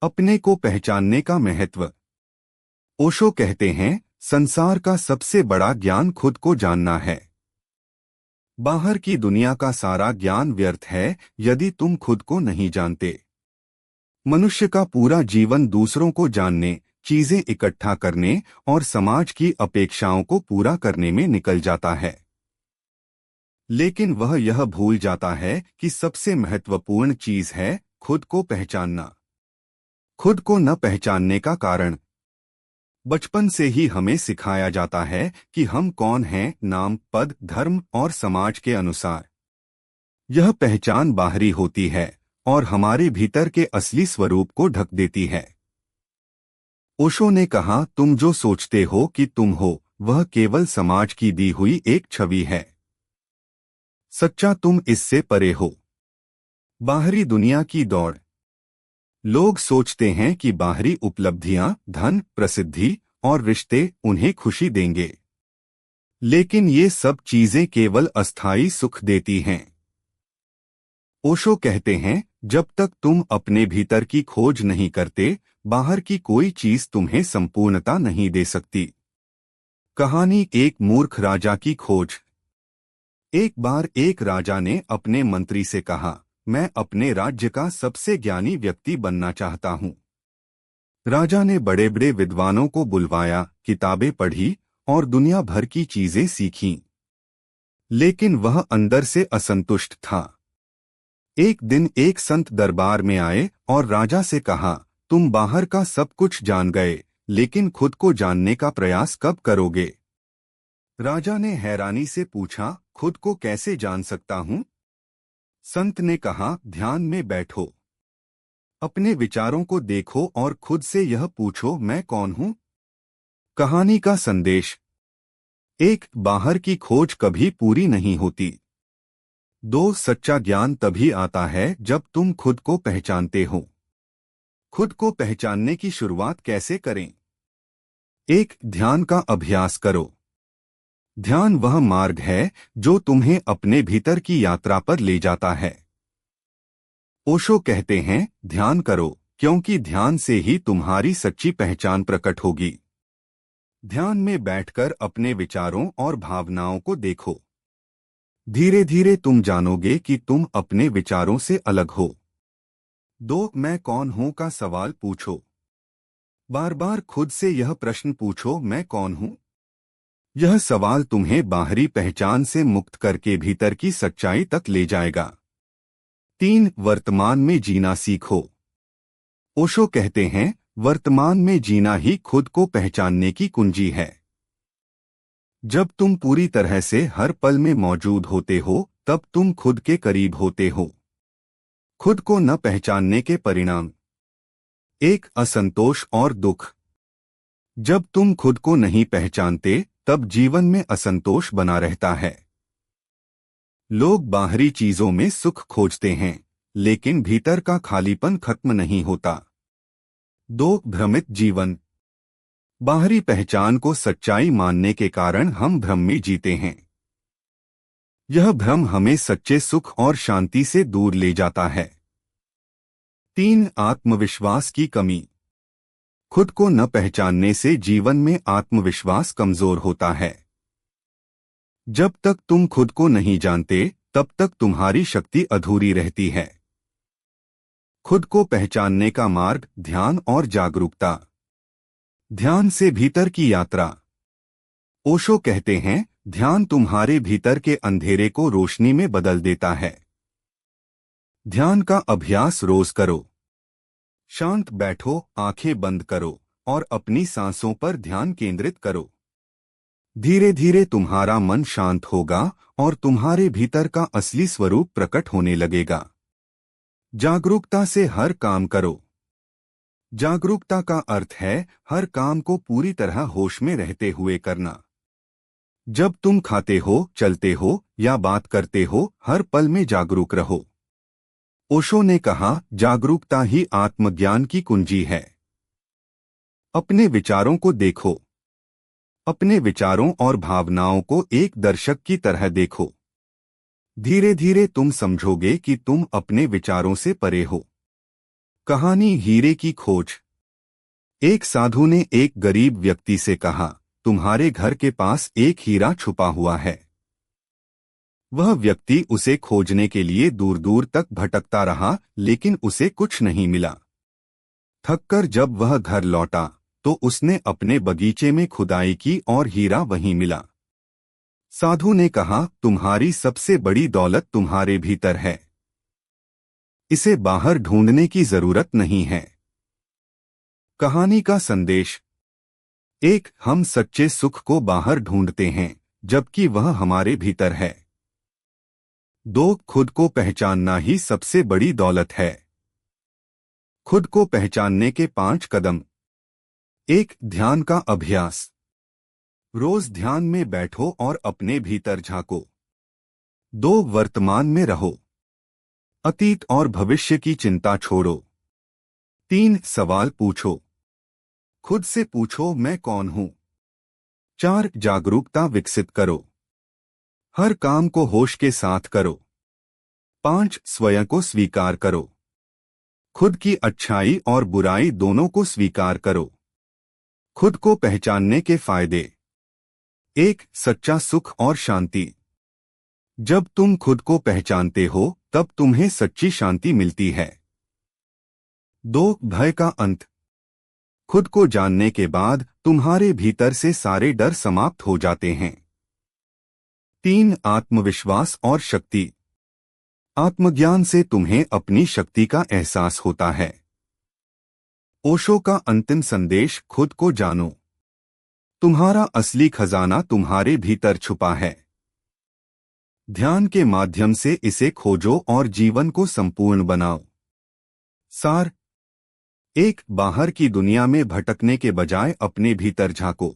अपने को पहचानने का महत्व। ओशो कहते हैं, संसार का सबसे बड़ा ज्ञान खुद को जानना है। बाहर की दुनिया का सारा ज्ञान व्यर्थ है यदि तुम खुद को नहीं जानते। मनुष्य का पूरा जीवन दूसरों को जानने, चीजें इकट्ठा करने और समाज की अपेक्षाओं को पूरा करने में निकल जाता है। लेकिन वह यह भूल जाता है कि सबसे महत्वपूर्ण चीज है खुद को पहचानना। खुद को न पहचानने का कारण। बचपन से ही हमें सिखाया जाता है कि हम कौन हैं, नाम, पद, धर्म और समाज के अनुसार। यह पहचान बाहरी होती है और हमारे भीतर के असली स्वरूप को ढक देती है। ओशो ने कहा, तुम जो सोचते हो कि तुम हो, वह केवल समाज की दी हुई एक छवि है। सच्चा तुम इससे परे हो। बाहरी दुनिया की दौड़। लोग सोचते हैं कि बाहरी उपलब्धियां, धन, प्रसिद्धि और रिश्ते उन्हें खुशी देंगे। लेकिन ये सब चीजें केवल अस्थायी सुख देती हैं। ओशो कहते हैं, जब तक तुम अपने भीतर की खोज नहीं करते, बाहर की कोई चीज तुम्हें संपूर्णता नहीं दे सकती। कहानी एक मूर्ख राजा की खोज। एक बार एक राजा ने अपने मंत्री से कहा, मैं अपने राज्य का सबसे ज्ञानी व्यक्ति बनना चाहता हूँ। राजा ने बड़े बड़े विद्वानों को बुलवाया, किताबें पढ़ी और दुनिया भर की चीजें सीखीं। लेकिन वह अंदर से असंतुष्ट था। एक दिन एक संत दरबार में आए और राजा से कहा, तुम बाहर का सब कुछ जान गए, लेकिन खुद को जानने का प्रयास कब करोगे? राजा ने हैरानी से पूछा, खुद को कैसे जान सकता हूँ? संत ने कहा, ध्यान में बैठो, अपने विचारों को देखो और खुद से यह पूछो, मैं कौन हूँ? कहानी का संदेश। एक, बाहर की खोज कभी पूरी नहीं होती। दो, सच्चा ज्ञान तभी आता है जब तुम खुद को पहचानते हो। खुद को पहचानने की शुरुआत कैसे करें? एक, ध्यान का अभ्यास करो। ध्यान वह मार्ग है जो तुम्हें अपने भीतर की यात्रा पर ले जाता है। ओशो कहते हैं, ध्यान करो, क्योंकि ध्यान से ही तुम्हारी सच्ची पहचान प्रकट होगी। ध्यान में बैठकर अपने विचारों और भावनाओं को देखो। धीरे धीरे तुम जानोगे कि तुम अपने विचारों से अलग हो। दो, मैं कौन हूं का सवाल पूछो। बार बार खुद से यह प्रश्न पूछो, मैं कौन हूं? यह सवाल तुम्हें बाहरी पहचान से मुक्त करके भीतर की सच्चाई तक ले जाएगा। तीन, वर्तमान में जीना सीखो। ओशो कहते हैं, वर्तमान में जीना ही खुद को पहचानने की कुंजी है। जब तुम पूरी तरह से हर पल में मौजूद होते हो, तब तुम खुद के करीब होते हो। खुद को न पहचानने के परिणाम। एक, असंतोष और दुख। जब तुम खुद को नहीं पहचानते, तब जीवन में असंतोष बना रहता है। लोग बाहरी चीजों में सुख खोजते हैं, लेकिन भीतर का खालीपन खत्म नहीं होता। दो, भ्रमित जीवन। बाहरी पहचान को सच्चाई मानने के कारण हम भ्रम में जीते हैं। यह भ्रम हमें सच्चे सुख और शांति से दूर ले जाता है। तीन, आत्मविश्वास की कमी। खुद को न पहचानने से जीवन में आत्मविश्वास कमजोर होता है। जब तक तुम खुद को नहीं जानते, तब तक तुम्हारी शक्ति अधूरी रहती है। खुद को पहचानने का मार्ग, ध्यान और जागरूकता। ध्यान से भीतर की यात्रा। ओशो कहते हैं, ध्यान तुम्हारे भीतर के अंधेरे को रोशनी में बदल देता है। ध्यान का अभ्यास रोज करो। शांत बैठो, आंखें बंद करो और अपनी सांसों पर ध्यान केंद्रित करो। धीरे धीरे तुम्हारा मन शांत होगा और तुम्हारे भीतर का असली स्वरूप प्रकट होने लगेगा। जागरूकता से हर काम करो। जागरूकता का अर्थ है हर काम को पूरी तरह होश में रहते हुए करना। जब तुम खाते हो, चलते हो या बात करते हो, हर पल में जागरूक रहो। ओशो ने कहा, जागरूकता ही आत्मज्ञान की कुंजी है। अपने विचारों को देखो। अपने विचारों और भावनाओं को एक दर्शक की तरह देखो। धीरे धीरे तुम समझोगे कि तुम अपने विचारों से परे हो। कहानी हीरे की खोज। एक साधु ने एक गरीब व्यक्ति से कहा, तुम्हारे घर के पास एक हीरा छुपा हुआ है। वह व्यक्ति उसे खोजने के लिए दूर दूर तक भटकता रहा, लेकिन उसे कुछ नहीं मिला। थककर जब वह घर लौटा तो उसने अपने बगीचे में खुदाई की और हीरा वहीं मिला। साधु ने कहा, तुम्हारी सबसे बड़ी दौलत तुम्हारे भीतर है, इसे बाहर ढूंढने की जरूरत नहीं है। कहानी का संदेश। एक, हम सच्चे सुख को बाहर ढूंढते हैं जबकि वह हमारे भीतर है। दो, खुद को पहचानना ही सबसे बड़ी दौलत है। खुद को पहचानने के 5 कदम। 1, ध्यान का अभ्यास। रोज ध्यान में बैठो और अपने भीतर झांको। 2, वर्तमान में रहो, अतीत और भविष्य की चिंता छोड़ो। 3, सवाल पूछो, खुद से पूछो, मैं कौन हूं। 4, जागरूकता विकसित करो, हर काम को होश के साथ करो। 5, स्वयं को स्वीकार करो, खुद की अच्छाई और बुराई दोनों को स्वीकार करो। खुद को पहचानने के फायदे। 1, सच्चा सुख और शांति। जब तुम खुद को पहचानते हो तब तुम्हें सच्ची शांति मिलती है। 2, भय का अंत। खुद को जानने के बाद तुम्हारे भीतर से सारे डर समाप्त हो जाते हैं। 3, आत्मविश्वास और शक्ति। आत्मज्ञान से तुम्हें अपनी शक्ति का एहसास होता है। ओशो का अंतिम संदेश, खुद को जानो, तुम्हारा असली खजाना तुम्हारे भीतर छुपा है। ध्यान के माध्यम से इसे खोजो और जीवन को संपूर्ण बनाओ। सार। 1, बाहर की दुनिया में भटकने के बजाय अपने भीतर झांको।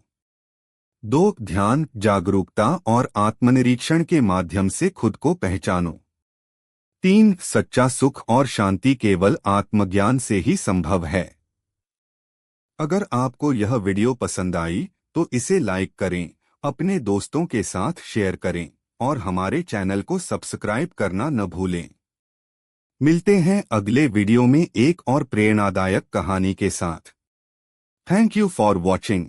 2, ध्यान, जागरूकता और आत्मनिरीक्षण के माध्यम से खुद को पहचानो। 3, सच्चा सुख और शांति केवल आत्मज्ञान से ही संभव है। अगर आपको यह वीडियो पसंद आई तो इसे लाइक करें, अपने दोस्तों के साथ शेयर करें और हमारे चैनल को सब्सक्राइब करना न भूलें। मिलते हैं अगले वीडियो में एक और प्रेरणादायक कहानी के साथ। Thank you for watching.